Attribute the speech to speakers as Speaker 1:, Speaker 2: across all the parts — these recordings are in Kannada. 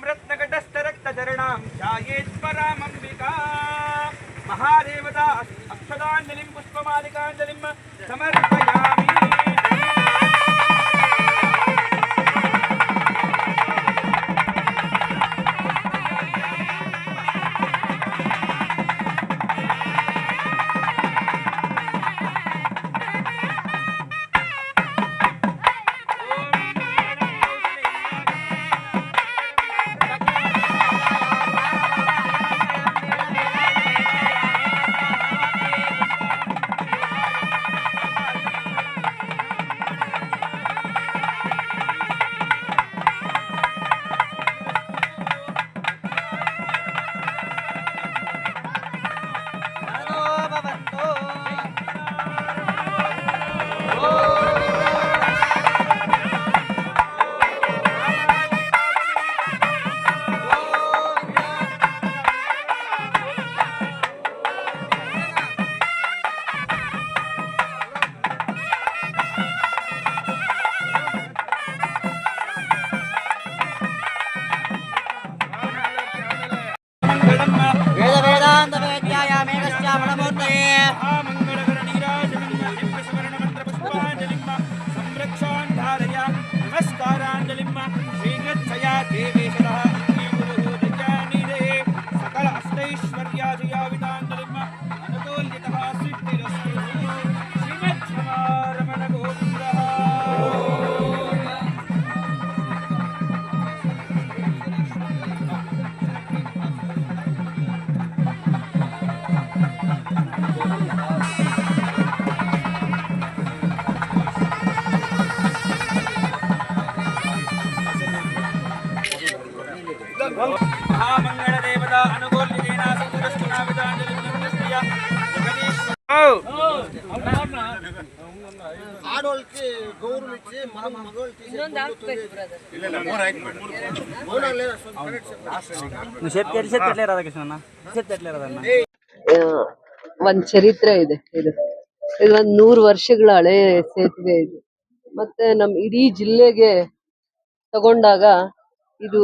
Speaker 1: रत्नकटस्थरक्तचरणां ध्यायेत्परामम्बिका महादेवता अक्षदाञ्जलिं पुष्पमालिकाञ्जलिं समर्पयामि। महामंगलदेवता अनुकूल्येना संतुष्टनाविदाञ्जलिं नमस्कृत्य
Speaker 2: ఆడోళ్ళకి గౌరవం ఇచ్చి మనం మగోళ్ళకి
Speaker 3: ಒಂದ್ ಚರಿತ್ರೆ ಇದೆ. ಇದು ಒಂದ್ 100 ವರ್ಷಗಳ ಹಳೆ ಸೇತುವೆ ಇದು. ಮತ್ತೆ ನಮ್ ಇಡೀ ಜಿಲ್ಲೆಗೆ ತಗೊಂಡಾಗ ಇದು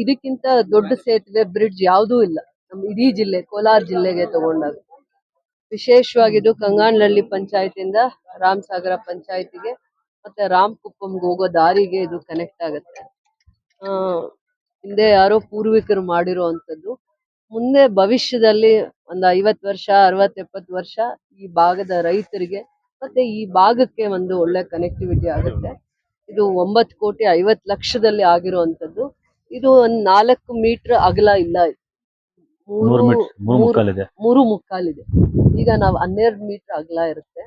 Speaker 3: ಇದಕ್ಕಿಂತ ದೊಡ್ಡ ಸೇತುವೆ ಬ್ರಿಡ್ಜ್ ಯಾವುದೂ ಇಲ್ಲ ನಮ್ ಇಡೀ ಜಿಲ್ಲೆ ಕೋಲಾರ ಜಿಲ್ಲೆಗೆ ತಗೊಂಡಾಗ. ವಿಶೇಷವಾಗಿದ್ದು ಕಂಗಾನಹಳ್ಳಿ ಪಂಚಾಯತಿಂದ ರಾಮಸಾಗರ ಪಂಚಾಯತಿಗೆ ಮತ್ತೆ ರಾಮಕುಪ್ಪಂಗೆ ಹೋಗೋ ದಾರಿಗೆ ಇದು ಕನೆಕ್ಟ್ ಆಗುತ್ತೆ. ಹಿಂದೆ ಯಾರೋ ಪೂರ್ವಿಕರು ಮಾಡಿರೋ ಅಂಥದ್ದು. ಮುಂದೆ ಭವಿಷ್ಯದಲ್ಲಿ ಒಂದು 50 ವರ್ಷ 60-70 ವರ್ಷ ಈ ಭಾಗದ ರೈತರಿಗೆ ಮತ್ತೆ ಈ ಭಾಗಕ್ಕೆ ಒಂದು ಒಳ್ಳೆ ಕನೆಕ್ಟಿವಿಟಿ ಆಗುತ್ತೆ. ಇದು 9,50,00,000ದಲ್ಲಿ ಆಗಿರುವಂತದ್ದು. ಇದು ಒಂದು 4 ಮೀಟರ್ ಅಗಲ ಇಲ್ಲ, 3.25 ಇದೆ. ಈಗ ನಾವು 12 ಮೀಟರ್ ಅಗಲ ಇರುತ್ತೆ.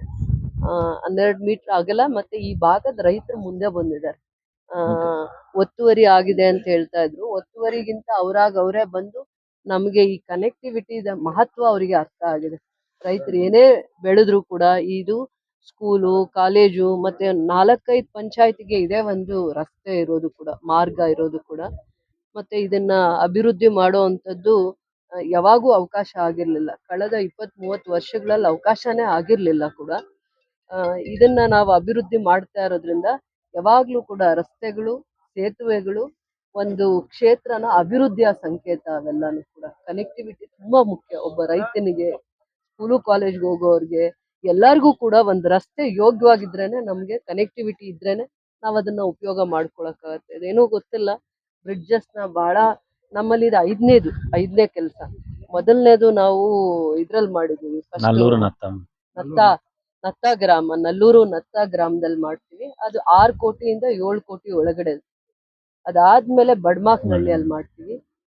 Speaker 3: 12 ಮೀಟರ್ ಅಗಲ. ಮತ್ತೆ ಈ ಭಾಗದ ರೈತರು ಮುಂದೆ ಬಂದಿದ್ದಾರೆ. ಒತ್ತುವರಿ ಆಗಿದೆ ಅಂತ ಹೇಳ್ತಾ ಇದ್ರು. ಒತ್ತುವರಿಗಿಂತ ಅವರೇ ಬಂದು ನಮಗೆ ಈ ಕನೆಕ್ಟಿವಿಟಿ ಮಹತ್ವ ಅವರಿಗೆ ಅರ್ಥ ಆಗಿದೆ. ರೈತರು ಏನೇ ಬೆಳೆದ್ರು ಕೂಡ ಇದು ಸ್ಕೂಲು ಕಾಲೇಜು ಮತ್ತೆ 4-5 ಪಂಚಾಯತಿಗೆ ಇದೇ ಒಂದು ರಸ್ತೆ ಇರೋದು ಕೂಡ, ಮಾರ್ಗ ಇರೋದು ಕೂಡ. ಮತ್ತೆ ಇದನ್ನ ಅಭಿವೃದ್ಧಿ ಮಾಡುವಂಥದ್ದು ಯಾವಾಗೂ ಅವಕಾಶ ಆಗಿರ್ಲಿಲ್ಲ. ಕಳೆದ 20-30 ವರ್ಷಗಳಲ್ಲಿ ಅವಕಾಶನೇ ಆಗಿರ್ಲಿಲ್ಲ ಕೂಡ. ಇದನ್ನ ನಾವು ಅಭಿವೃದ್ಧಿ ಮಾಡ್ತಾ ಇರೋದ್ರಿಂದ ಯಾವಾಗ್ಲೂ ಕೂಡ ರಸ್ತೆಗಳು ಸೇತುವೆಗಳು ಒಂದು ಕ್ಷೇತ್ರನ ಅಭಿವೃದ್ಧಿಯ ಸಂಕೇತ. ಅವೆಲ್ಲಾನು ಕೂಡ ಕನೆಕ್ಟಿವಿಟಿ ತುಂಬಾ ಮುಖ್ಯ. ಒಬ್ಬ ರೈತನಿಗೆ, ಸ್ಕೂಲು ಕಾಲೇಜ್ಗೆ ಹೋಗೋರ್ಗೆ ಎಲ್ಲರಿಗೂ ಕೂಡ ಒಂದು ರಸ್ತೆ ಯೋಗ್ಯವಾಗಿದ್ರೇನೆ, ನಮ್ಗೆ ಕನೆಕ್ಟಿವಿಟಿ ಇದ್ರೇನೆ ನಾವ್ ಅದನ್ನ ಉಪಯೋಗ ಮಾಡ್ಕೊಳಕ್ಕಾಗತ್ತೆ. ಅದೇನೋ ಗೊತ್ತಿಲ್ಲ, ಬ್ರಿಡ್ಜಸ್ ನ ಬಹಳ ನಮ್ಮಲ್ಲಿ ಇದು ಐದನೇ ಕೆಲಸ. ಮೊದಲನೇದು ನಾವು ಇದ್ರಲ್ಲಿ ಮಾಡಿದೀವಿ, ನತ್ತ ಗ್ರಾಮ, ನಲ್ಲೂರು ನತ್ತ ಗ್ರಾಮದಲ್ಲಿ ಮಾಡ್ತೀವಿ. ಅದು 6 ಕೋಟಿಯಿಂದ 7 ಕೋಟಿ ಒಳಗಡೆ. ಅದಾದ್ಮೇಲೆ ಬಡ್ಮಾಕ್ನಹಳ್ಳಿಯಲ್ಲಿ ಮಾಡ್ತೀವಿ.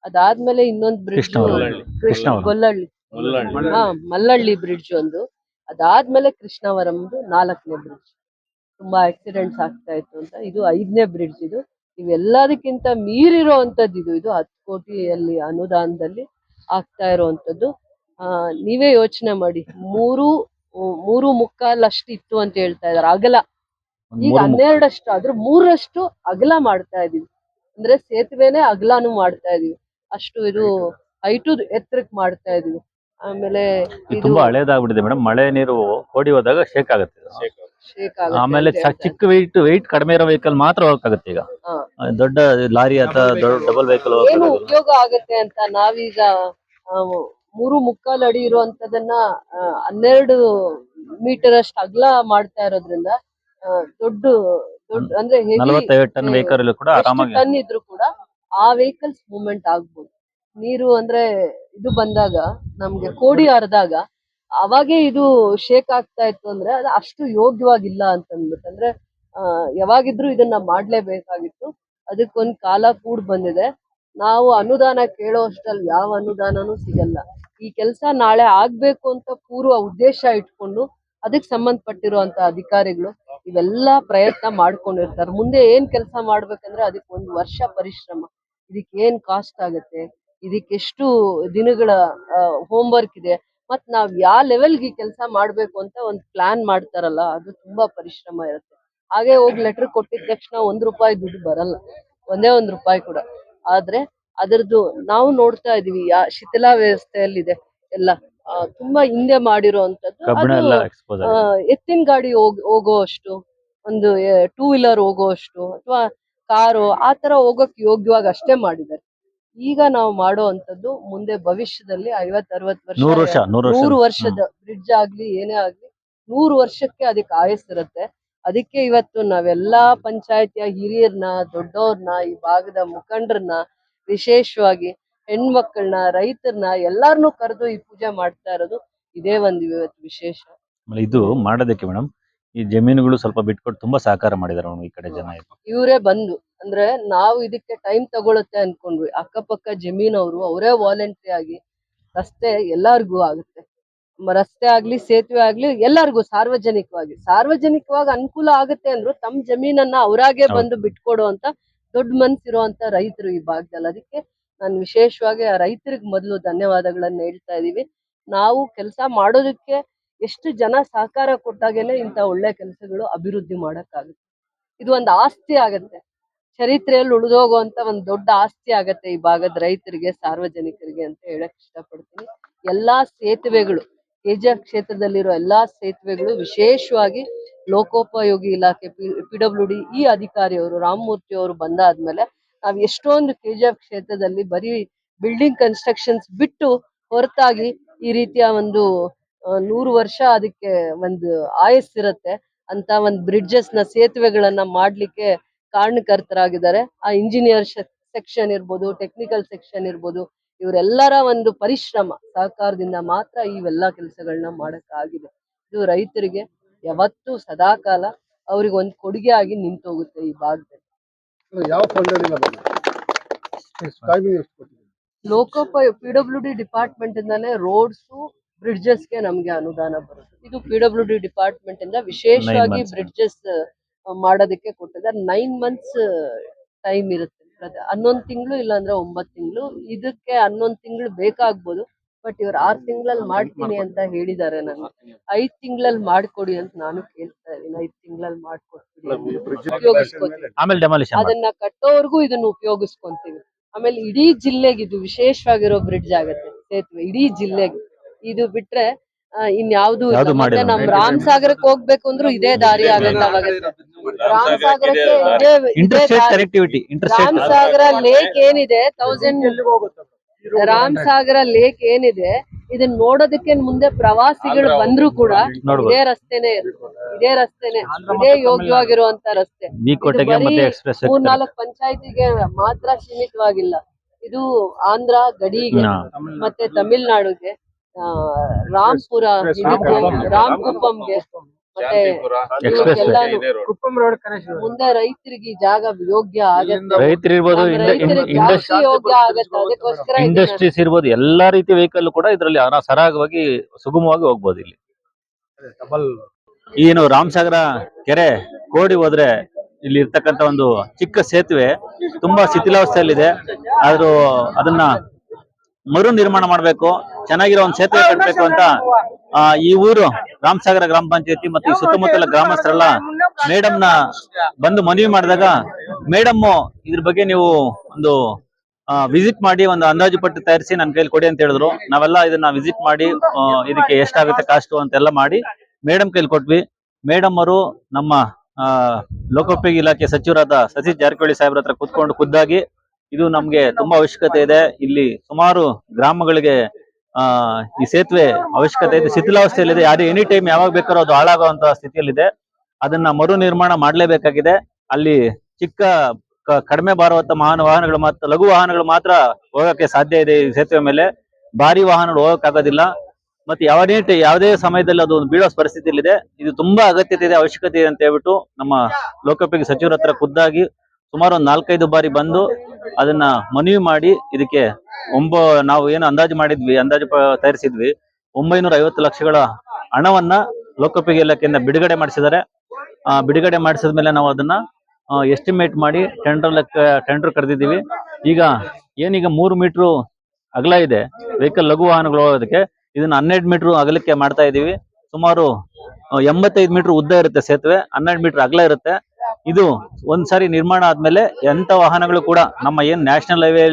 Speaker 3: ಅದಾದ್ಮೇಲೆ ಇನ್ನೊಂದು ಬ್ರಿಡ್ಜ್ ಗೊಲ್ಲಹಳ್ಳಿ, ಮಲ್ಲಹಳ್ಳಿ ಬ್ರಿಡ್ಜ್ ಒಂದು. ಅದಾದ್ಮೇಲೆ ಕೃಷ್ಣವರಂದು 4ನೇ ಬ್ರಿಡ್ಜ್. ತುಂಬಾ ಆಕ್ಸಿಡೆಂಟ್ಸ್ ಆಗ್ತಾ ಇತ್ತು ಅಂತ ಇದು 5ನೇ ಬ್ರಿಡ್ಜ್. ಇದು ಇವೆಲ್ಲದಕ್ಕಿಂತ ಮೀರಿರೋ ಅಂತದ್ದು. ಇದು 10 ಕೋಟಿಯಲ್ಲಿ ಅನುದಾನದಲ್ಲಿ ಆಗ್ತಾ ಇರೋವಂಥದ್ದು. ನೀವೇ ಯೋಚನೆ ಮಾಡಿ, 3.25 ಅಷ್ಟು ಇತ್ತು ಅಂತ ಹೇಳ್ತಾ ಇದಾರೆ ಅಗಲ. ಈಗ 12 ಅಷ್ಟು ಆದ್ರೂ 3ರಷ್ಟು ಅಗಲ ಮಾಡ್ತಾ ಇದೀವಿ. ಅಂದ್ರೆ ಸೇತುವೆನೆ ಅಗಲಾನು ಮಾಡ್ತಾ ಇದೀವಿ. ಅಷ್ಟು ಇದು ಹೈಟು ಎತ್ತರಕ್ಕೆ ಮಾಡ್ತಾ ಇದೀವಿ. ಆಮೇಲೆ
Speaker 4: ತುಂಬಾ ಹಳೇದಾಗ್ಬಿಟ್ಟಿದೆ ಮೇಡಮ್. ಮಳೆ ನೀರು ಓಡಿ ಹೋದಾಗ ಶೇಕ್ ಆಗುತ್ತೆ.
Speaker 3: ಶೇಕ್ ಆಗುತ್ತೆ
Speaker 4: ಆಮೇಲೆ
Speaker 3: ಅಂತ ಹೇಳ್ತಾರೆ.
Speaker 4: ಚಿಕ್ಕ ವೆಯ್ಟ್ ಕಡಿಮೆ ಇರೋ ವೆಹಿಕಲ್ ಮಾತ್ರ ಹೋಗಕ್ಕಾಗುತ್ತೆ ಈಗ.
Speaker 3: ಹಾ.
Speaker 4: ದೊಡ್ಡ ಲಾರಿ ಅಥವಾ ಡಬಲ್ ವೆಹಿಕಲ್
Speaker 3: ಏನು ಉಪಯೋಗ ಆಗುತ್ತೆ ಅಂತ ನಾವೀಗ 3.25 ಅಡಿ ಇರುವಂತದನ್ನ 12 ಮೀಟರ್ ಅಷ್ಟು ಅಗಲ ಮಾಡ್ತಾ ಇರೋದ್ರಿಂದ ದೊಡ್ಡ ಅಂದ್ರೆ
Speaker 4: 40-50 ಟನ್ ವೆಹಿಕಲ್ ಕೂಡ ಆರಾಮಾಗಿ
Speaker 3: ಟನ್ ಇದ್ರು ಕೂಡ ಆ ವೆಹಿಕಲ್ಸ್ ಮೂವ್ಮೆಂಟ್ ಆಗ್ಬೋದು. ನೀರು ಅಂದ್ರೆ ಇದು ಬಂದಾಗ ನಮ್ಗೆ ಕೋಡಿ ಹರಿದಾಗ ಅವಾಗೆ ಇದು ಶೇಕ್ ಆಗ್ತಾ ಇತ್ತು ಅಂದ್ರೆ ಅದು ಅಷ್ಟು ಯೋಗ್ಯವಾಗಿಲ್ಲ ಅಂತ ಅಂದ್ಬಿಟ್ಟು. ಅಂದ್ರೆ ಯಾವಾಗಿದ್ರು ಇದನ್ನ ಮಾಡ್ಲೇಬೇಕಾಗಿತ್ತು. ಅದಕ್ಕೊಂದ್ ಕಾಲ ಕೂಡ್ ಬಂದಿದೆ. ನಾವು ಅನುದಾನ ಕೇಳೋ ಅಷ್ಟ್ರಲ್ಲಿ ಯಾವ ಅನುದಾನನೂ ಸಿಗಲ್ಲ. ಈ ಕೆಲಸ ನಾಳೆ ಆಗ್ಬೇಕು ಅಂತ ಪೂರ್ವ ಉದ್ದೇಶ ಇಟ್ಕೊಂಡು ಅದಕ್ಕೆ ಸಂಬಂಧಪಟ್ಟಿರುವಂತ ಅಧಿಕಾರಿಗಳು ಇವೆಲ್ಲ ಪ್ರಯತ್ನ ಮಾಡ್ಕೊಂಡಿರ್ತಾರೆ. ಮುಂದೆ ಏನ್ ಕೆಲಸ ಮಾಡ್ಬೇಕಂದ್ರೆ ಅದಕ್ಕೆ 1 ವರ್ಷ ಪರಿಶ್ರಮ, ಇದಕ್ಕೆ ಏನ್ ಕಾಸ್ಟ್ ಆಗುತ್ತೆ, ಇದಕ್ಕೆ ಎಷ್ಟು ದಿನಗಳ ಹೋಮ್ ವರ್ಕ್ ಇದೆ, ಮತ್ ನಾವ್ ಯಾವ ಲೆವೆಲ್ಗೆ ಈ ಕೆಲಸ ಮಾಡ್ಬೇಕು ಅಂತ ಒಂದು ಪ್ಲಾನ್ ಮಾಡ್ತಾರಲ್ಲ, ಅದು ತುಂಬಾ ಪರಿಶ್ರಮ ಇರುತ್ತೆ. ಹಾಗೆ ಹೋಗಿ ಲೆಟರ್ ಕೊಟ್ಟಿದ ತಕ್ಷಣ 1 ರೂಪಾಯಿ ದುಡ್ಡು ಬರಲ್ಲ, ಒಂದೇ 1 ರೂಪಾಯಿ ಕೂಡ. ಆದ್ರೆ ಅದರದ್ದು ನಾವು ನೋಡ್ತಾ ಇದೀವಿ ಶಿಥಿಲಾ ವ್ಯವಸ್ಥೆಯಲ್ಲಿದೆ ಎಲ್ಲ. ತುಂಬಾ ಹಿಂದೆ ಮಾಡಿರುವಂತದ್ದು. ಎತ್ತಿನ ಗಾಡಿ ಹೋಗೋ ಅಷ್ಟು, ಒಂದು 2 ವೀಲರ್ ಹೋಗೋ ಅಷ್ಟು ಅಥವಾ ಕಾರು ಆತರ ಹೋಗಕ್ ಯೋಗ್ಯವಾಗಿ ಅಷ್ಟೇ ಮಾಡಿದ್ದಾರೆ. ಈಗ ನಾವು ಮಾಡೋ ಅಂತದ್ದು ಮುಂದೆ ಭವಿಷ್ಯದಲ್ಲಿ 50-60 ವರ್ಷ 100 ವರ್ಷದ ಬ್ರಿಡ್ಜ್ ಆಗ್ಲಿ ಏನೇ ಆಗ್ಲಿ 100 ವರ್ಷಕ್ಕೆ ಅದಕ್ಕೆ ಆಯಸ್ಸಿರುತ್ತೆ. ಅದಕ್ಕೆ ಇವತ್ತು ನಾವೆಲ್ಲಾ ಪಂಚಾಯತಿಯ ಹಿರಿಯರ್ನ, ದೊಡ್ಡವ್ರನ್ನ, ಈ ಭಾಗದ ಮುಖಂಡರನ್ನ, ವಿಶೇಷವಾಗಿ ಹೆಣ್ಮಕ್ಳನ್ನ, ರೈತರನ್ನ ಎಲ್ಲಾರನ್ನೂ ಕರೆದು ಈ ಪೂಜೆ ಮಾಡ್ತಾ ಇರೋದು ಇದೇ ಒಂದು ಇವತ್ತು ವಿಶೇಷ.
Speaker 4: ಇದು ಮಾಡೋದಕ್ಕೆ ಮೇಡಮ್ ಈ ಜಮೀನುಗಳು ಸ್ವಲ್ಪ ಬಿಟ್ಕೊಟ್ಟು ತುಂಬಾ ಸಹಕಾರ ಮಾಡಿದಾರೆ ಈ ಕಡೆ ಜನ.
Speaker 3: ಇವರೇ ಬಂದು ಅಂದ್ರೆ ನಾವು ಇದಕ್ಕೆ ಟೈಮ್ ತಗೊಳುತ್ತೆ ಅನ್ಕೊಂಡ್ವಿ. ಅಕ್ಕಪಕ್ಕ ಜಮೀನವರು ಅವರೇ ವಾಲಂಟ್ರಿ ಆಗಿ ರಸ್ತೆ ಎಲ್ಲಾರ್ಗೂ ಆಗುತ್ತೆ, ರಸ್ತೆ ಆಗ್ಲಿ ಸೇತುವೆ ಆಗ್ಲಿ ಎಲ್ಲಾರ್ಗೂ ಸಾರ್ವಜನಿಕವಾಗಿ ಅನುಕೂಲ ಆಗುತ್ತೆ ಅಂದ್ರು ತಮ್ಮ ಜಮೀನನ್ನ ಅವರಾಗೆ ಬಂದು ಬಿಟ್ಕೊಡೋ ಅಂತ ದೊಡ್ಡ ಮನ್ಸಿರುವಂತ ರೈತರು ಈ ಭಾಗದಲ್ಲಿ. ಅದಕ್ಕೆ ನಾನು ವಿಶೇಷವಾಗಿ ಆ ರೈತರಿಗೆ ಮೊದಲು ಧನ್ಯವಾದಗಳನ್ನ ಹೇಳ್ತಾ ಇದೀವಿ. ನಾವು ಕೆಲಸ ಮಾಡೋದಕ್ಕೆ ಎಷ್ಟು ಜನ ಸಹಕಾರ ಕೊಟ್ಟಾಗೇನೆ ಇಂಥ ಒಳ್ಳೆ ಕೆಲಸಗಳು ಅಭಿವೃದ್ಧಿ ಮಾಡಕ್ಕಾಗುತ್ತೆ. ಇದು ಒಂದು ಆಸ್ತಿ ಆಗತ್ತೆ, ಚರಿತ್ರೆಯಲ್ಲಿ ಉಳಿದೋಗುವಂತ ಒಂದು ದೊಡ್ಡ ಆಸ್ತಿ ಆಗತ್ತೆ ಈ ಭಾಗದ ರೈತರಿಗೆ, ಸಾರ್ವಜನಿಕರಿಗೆ ಅಂತ ಹೇಳಕ್ ಇಷ್ಟಪಡ್ತೀನಿ. ಎಲ್ಲಾ ಸೇತುವೆಗಳು ಕೆಜಿಎಫ್ ಕ್ಷೇತ್ರದಲ್ಲಿರೋ ಎಲ್ಲಾ ಸೇತುವೆಗಳು, ವಿಶೇಷವಾಗಿ ಲೋಕೋಪಯೋಗಿ ಇಲಾಖೆ PWD ಈ ಅಧಿಕಾರಿಯವರು ರಾಮಮೂರ್ತಿ ಅವರು ಬಂದಾದ್ಮೇಲೆ ನಾವ್ ಎಷ್ಟೊಂದು ಕೆಜಿಎಫ್ ಕ್ಷೇತ್ರದಲ್ಲಿ ಬರೀ ಬಿಲ್ಡಿಂಗ್ ಕನ್ಸ್ಟ್ರಕ್ಷನ್ಸ್ ಬಿಟ್ಟು ಹೊರತಾಗಿ ಈ ರೀತಿಯ ಒಂದು 100 ವರ್ಷ ಅದಕ್ಕೆ ಒಂದು ಆಯಸ್ಸಿರತ್ತೆ ಅಂತ ಒಂದು ಬ್ರಿಡ್ಜಸ್ ನ, ಸೇತುವೆಗಳನ್ನ ಮಾಡ್ಲಿಕ್ಕೆ ಕಾರಣಕರ್ತರಾಗಿದ್ದಾರೆ. ಆ ಇಂಜಿನಿಯರ್ ಸೆಕ್ಷನ್ ಇರ್ಬೋದು, ಟೆಕ್ನಿಕಲ್ ಸೆಕ್ಷನ್ ಇರ್ಬೋದು, ಇವರೆಲ್ಲರ ಒಂದು ಪರಿಶ್ರಮ ಸಹಕಾರದಿಂದ ಮಾತ್ರ ಇವೆಲ್ಲ ಕೆಲಸಗಳನ್ನ ಮಾಡಕ್ ಆಗಿದೆ. ಇದು ರೈತರಿಗೆ ಯಾವತ್ತೂ ಸದಾಕಾಲ ಅವ್ರಿಗೆ ಒಂದು ಕೊಡುಗೆ ಆಗಿ ನಿಂತೋಗುತ್ತೆ ಈ ಭಾಗದಲ್ಲಿ. PWD ಡಿಪಾರ್ಟ್ಮೆಂಟ್ ಇಂದಾನೆ ರೋಡ್ಸು, ಬ್ರಿಡ್ಜಸ್ಗೆ ನಮ್ಗೆ ಅನುದಾನ ಬರುತ್ತೆ. ಇದು PWD ಡಿಪಾರ್ಟ್ಮೆಂಟ್ ಇಂದ ವಿಶೇಷವಾಗಿ ಬ್ರಿಡ್ಜಸ್ ಮಾಡೋದಕ್ಕೆ ಕೊಟ್ಟಿದ್ದಾರೆ. 9 months ಟೈಮ್ ಇರುತ್ತೆ. 11 ತಿಂಗಳು ಇಲ್ಲಾಂದ್ರೆ 9 ತಿಂಗಳು. ಇದಕ್ಕೆ 11 ತಿಂಗಳು ಬೇಕಾಗ್ಬೋದು, ಬಟ್ ಇವ್ರು 6 ತಿಂಗಳಲ್ಲಿ ಮಾಡ್ತೀನಿ ಅಂತ ಹೇಳಿದ್ದಾರೆ. ನನಗೆ 5 ತಿಂಗಳಲ್ಲಿ ಮಾಡ್ಕೊಡಿ ಅಂತ ನಾನು ಕೇಳ್ತಾ ಇದೀನಿ. 5 ತಿಂಗಳಲ್ಲಿ ಮಾಡ್ಕೊಡ್ತೀನಿ, ಉಪಯೋಗಿಸ್ಕೊತೀವಿ. ಅದನ್ನ ಕಟ್ಟೋವರೆಗೂ ಇದನ್ನ ಉಪಯೋಗಿಸ್ಕೊಂತೀವಿ. ಆಮೇಲೆ ಇಡೀ ಜಿಲ್ಲೆಗೆ ಇದು ವಿಶೇಷವಾಗಿರೋ ಬ್ರಿಡ್ಜ್ ಆಗತ್ತೆ, ಸೇತುವೆ ಇಡೀ ಜಿಲ್ಲೆಗೆ. ಇದು ಬಿಟ್ರೆ ಇನ್ಯಾವ್ದು ಮತ್ತೆ ನಮ್ ರಾಮಸಾಗರಕ್ಕೆ ಹೋಗ್ಬೇಕು ಅಂದ್ರೂ ಇದೇ ದಾರಿ ಆಗತ್ತೆ. ರಾಮಸಾಗರಕ್ಕೆ ರಾಮಸಾಗರ ಲೇಕ್ ಏನಿದೆ, ರಾಮಸಾಗರ ಲೇಕ್ ಏನಿದೆ, ಇದನ್ನ ನೋಡೋದಕ್ಕೆ ಮುಂದೆ ಪ್ರವಾಸಿಗಳು ಬಂದ್ರು ಕೂಡ ಇದೇ ರಸ್ತೆನೆ ಇದೇ ಯೋಗ್ಯವಾಗಿರುವಂತ ರಸ್ತೆ. 3-4 ಪಂಚಾಯತಿಗೆ ಮಾತ್ರ ಸೀಮಿತವಾಗಿಲ್ಲ, ಇದು ಆಂಧ್ರ ಗಡಿಗೆ ಮತ್ತೆ ತಮಿಳ್ನಾಡುಗೆ, ರಾಂಪುರ, ರಾಮಕುಪ್ಪಂಗೆ ಮತ್ತೆ ಮುಂದೆ ರೈತರಿಗೆ ಈ ಜಾಗ ಯೋಗ್ಯ ಆಗತ್ತೆ, ಜಾಸ್ತಿ ಯೋಗ್ಯ ಆಗತ್ತೆ. ಅದಕ್ಕೋಸ್ಕರ
Speaker 4: ಇಂಡಸ್ಟ್ರೀಸ್ ಇರ್ಬೋದು, ಎಲ್ಲಾ ರೀತಿ ವೆಹಿಕಲ್ ಕೂಡ ಇದರಲ್ಲಿ ಸರಾಗವಾಗಿ ಸುಗಮವಾಗಿ ಹೋಗ್ಬೋದು. ಇಲ್ಲಿ ಏನು ರಾಮಸಾಗರ ಕೆರೆ ಕೋಡಿ ಹೋದ್ರೆ ಇಲ್ಲಿ ಇರ್ತಕ್ಕಂಥ ಒಂದು ಚಿಕ್ಕ ಸೇತುವೆ ತುಂಬಾ ಶಿಥಿಲಾವಸ್ಥೆಯಲ್ಲಿದೆ. ಆದ್ರೂ ಅದನ್ನ ಮರು ನಿರ್ಮಾಣ ಮಾಡ್ಬೇಕು, ಚೆನ್ನಾಗಿರೋ ಒಂದು ಸೇತುವೆ ಕಟ್ಟಬೇಕು ಅಂತ ಈ ಊರು ರಾಮಸಾಗರ ಗ್ರಾಮ ಪಂಚಾಯತಿ ಮತ್ತು ಈ ಸುತ್ತಮುತ್ತಲ ಗ್ರಾಮಸ್ಥರೆಲ್ಲ ಮೇಡಮ್ ನ ಬಂದು ಮನವಿ ಮಾಡಿದಾಗ ಮೇಡಮ್ ಇದ್ರ ಬಗ್ಗೆ ನೀವು ಒಂದು ವಿಸಿಟ್ ಮಾಡಿ ಒಂದು ಅಂದಾಜು ಪಟ್ಟು ತಯಾರಿಸಿ ನನ್ನ ಕೈಲಿ ಕೊಡಿ ಅಂತ ಹೇಳಿದ್ರು. ನಾವೆಲ್ಲ ಇದನ್ನ ವಿಸಿಟ್ ಮಾಡಿ ಇದಕ್ಕೆ ಎಷ್ಟಾಗುತ್ತೆ ಕಾಸ್ಟ್ ಅಂತೆಲ್ಲ ಮಾಡಿ ಮೇಡಮ್ ಕೈಲಿ ಕೊಟ್ವಿ. ಮೇಡಮ್ ಅವರು ನಮ್ಮ ಲೋಕೋಪಯೋಗಿ ಇಲಾಖೆ ಸಚಿವರಾದ ಸತೀಶ್ ಜಾರಕಿಹೊಳಿ ಸಾಹೇಬ್ರ ಹತ್ರ ಕೂತ್ಕೊಂಡು ಖುದ್ದಾಗಿ ಇದು ನಮ್ಗೆ ತುಂಬಾ ಅವಶ್ಯಕತೆ ಇದೆ, ಇಲ್ಲಿ ಸುಮಾರು ಗ್ರಾಮಗಳಿಗೆ ಈ ಸೇತುವೆ ಅವಶ್ಯಕತೆ ಇದೆ, ಶಿಥಿಲಾವಸ್ಥೆಯಲ್ಲಿದೆ, ಯಾರು ಎನಿ ಟೈಮ್ ಯಾವಾಗ ಬೇಕಾದ್ರೂ ಅದು ಹಾಳಾಗುವಂತ ಸ್ಥಿತಿಯಲ್ಲಿದೆ, ಅದನ್ನ ಮರು ನಿರ್ಮಾಣ ಮಾಡಲೇಬೇಕಾಗಿದೆ. ಅಲ್ಲಿ ಚಿಕ್ಕ ಕಡಿಮೆ ಭಾರವಂತ ವಾಹನಗಳು ಮಾತ್ರ, ಲಘು ವಾಹನಗಳು ಮಾತ್ರ ಹೋಗಕ್ಕೆ ಸಾಧ್ಯ ಇದೆ ಈ ಸೇತುವೆ ಮೇಲೆ, ಭಾರಿ ವಾಹನಗಳು ಹೋಗಕ್ಕಾಗೋದಿಲ್ಲ. ಮತ್ತೆ ಯಾವುದೇ ಸಮಯದಲ್ಲಿ ಅದು ಬೀಳೋ ಪರಿಸ್ಥಿತಿಯಲ್ಲಿದೆ. ಇದು ತುಂಬಾ ಅಗತ್ಯತೆ ಇದೆ, ಅವಶ್ಯಕತೆ ಇದೆ ಅಂತ ಹೇಳ್ಬಿಟ್ಟು ನಮ್ಮ ಲೋಕೋಪಯೋಗಿ ಸಚಿವರ ಹತ್ರ ಖುದ್ದಾಗಿ ಸುಮಾರು ಒಂದು 4-5 ಬಾರಿ ಬಂದು ಅದನ್ನ ಮನವಿ ಮಾಡಿ ಇದಕ್ಕೆ ನಾವು ಏನು ಅಂದಾಜು ಮಾಡಿದ್ವಿ, ತಯಾರಿಸಿದ್ವಿ 950 ಲಕ್ಷಗಳ ಹಣವನ್ನ ಲೋಕೋಪಯೋಗಿ ಇಲಾಖೆಯಿಂದ ಬಿಡುಗಡೆ ಮಾಡಿಸಿದ್ದಾರೆ. ಬಿಡುಗಡೆ ಮಾಡಿಸಿದ್ಮೇಲೆ ನಾವು ಅದನ್ನ ಎಸ್ಟಿಮೇಟ್ ಮಾಡಿ ಟೆಂಡರ್ ಕರೆದಿದ್ದೀವಿ. ಈಗ 3 ಮೀಟರ್ ಅಗಲ ಇದೆ ವೆಹಿಕಲ್ ಲಘು ವಾಹನಗಳು ಹೋಗೋದಕ್ಕೆ, ಇದನ್ನ 12 ಮೀಟರ್ ಅಗಲಕ್ಕೆ ಮಾಡ್ತಾ ಇದೀವಿ. ಸುಮಾರು 85 ಮೀಟರ್ ಉದ್ದ ಇರುತ್ತೆ ಸೇತುವೆ, 12 ಮೀಟರ್ ಅಗಲ ಇರುತ್ತೆ. ಇದು ಒಂದ್ಸಾರಿ ನಿರ್ಮಾಣ ಆದ್ಮೇಲೆ ಎಂತ ವಾಹನಗಳು ಕೂಡ ನಮ್ಮ ಏನ್ ನ್ಯಾಷನಲ್ ಹೈವೇ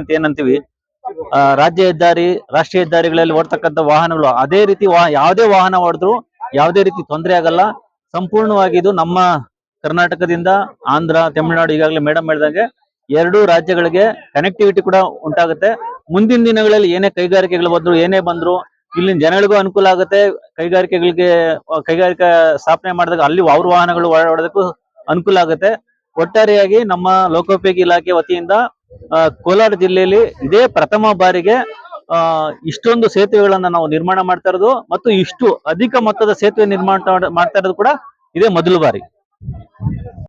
Speaker 4: ಅಂತ ಏನಂತೀವಿ, ರಾಜ್ಯ ಹೆದ್ದಾರಿ, ರಾಷ್ಟ್ರೀಯ ಹೆದ್ದಾರಿಗಳಲ್ಲಿ ಓಡ್ತಕ್ಕಂಥ ವಾಹನಗಳು ಅದೇ ರೀತಿ ಯಾವುದೇ ವಾಹನ ಹೊಡೆದ್ರು ಯಾವುದೇ ರೀತಿ ತೊಂದರೆ ಆಗಲ್ಲ. ಸಂಪೂರ್ಣವಾಗಿ ಇದು ನಮ್ಮ ಕರ್ನಾಟಕದಿಂದ ಆಂಧ್ರ, ತಮಿಳುನಾಡು, ಈಗಾಗಲೇ ಮೇಡಮ್ ಹೇಳಿದಂಗೆ 2 ರಾಜ್ಯಗಳಿಗೆ ಕನೆಕ್ಟಿವಿಟಿ ಕೂಡ ಉಂಟಾಗುತ್ತೆ. ಮುಂದಿನ ದಿನಗಳಲ್ಲಿ ಏನೇ ಕೈಗಾರಿಕೆಗಳು ಬಂದ್ರು, ಏನೇ ಬಂದ್ರು ಇಲ್ಲಿನ ಜನಗಳಿಗೂ ಅನುಕೂಲ ಆಗುತ್ತೆ. ಕೈಗಾರಿಕಾ ಸ್ಥಾಪನೆ ಮಾಡಿದಾಗ ಅಲ್ಲಿ ಅವ್ರ ವಾಹನಗಳು ಓಡಾಡೋದಕ್ಕೂ ಅನುಕೂಲ ಆಗುತ್ತೆ. ಒಟ್ಟಾರೆಯಾಗಿ ನಮ್ಮ ಲೋಕೋಪಯೋಗಿ ಇಲಾಖೆ ವತಿಯಿಂದ ಕೋಲಾರ ಜಿಲ್ಲೆಯಲ್ಲಿ ಇದೇ ಪ್ರಥಮ ಬಾರಿಗೆ ಇಷ್ಟೊಂದು ಸೇತುವೆಗಳನ್ನ ನಾವು ನಿರ್ಮಾಣ ಮಾಡ್ತಾ ಇರೋದು, ಮತ್ತು ಇಷ್ಟು ಅಧಿಕ ಮೊತ್ತದ ಸೇತುವೆ ನಿರ್ಮಾಣ ಮಾಡ್ತಾ ಇರೋದು ಕೂಡ ಇದೇ ಮೊದಲ ಬಾರಿ.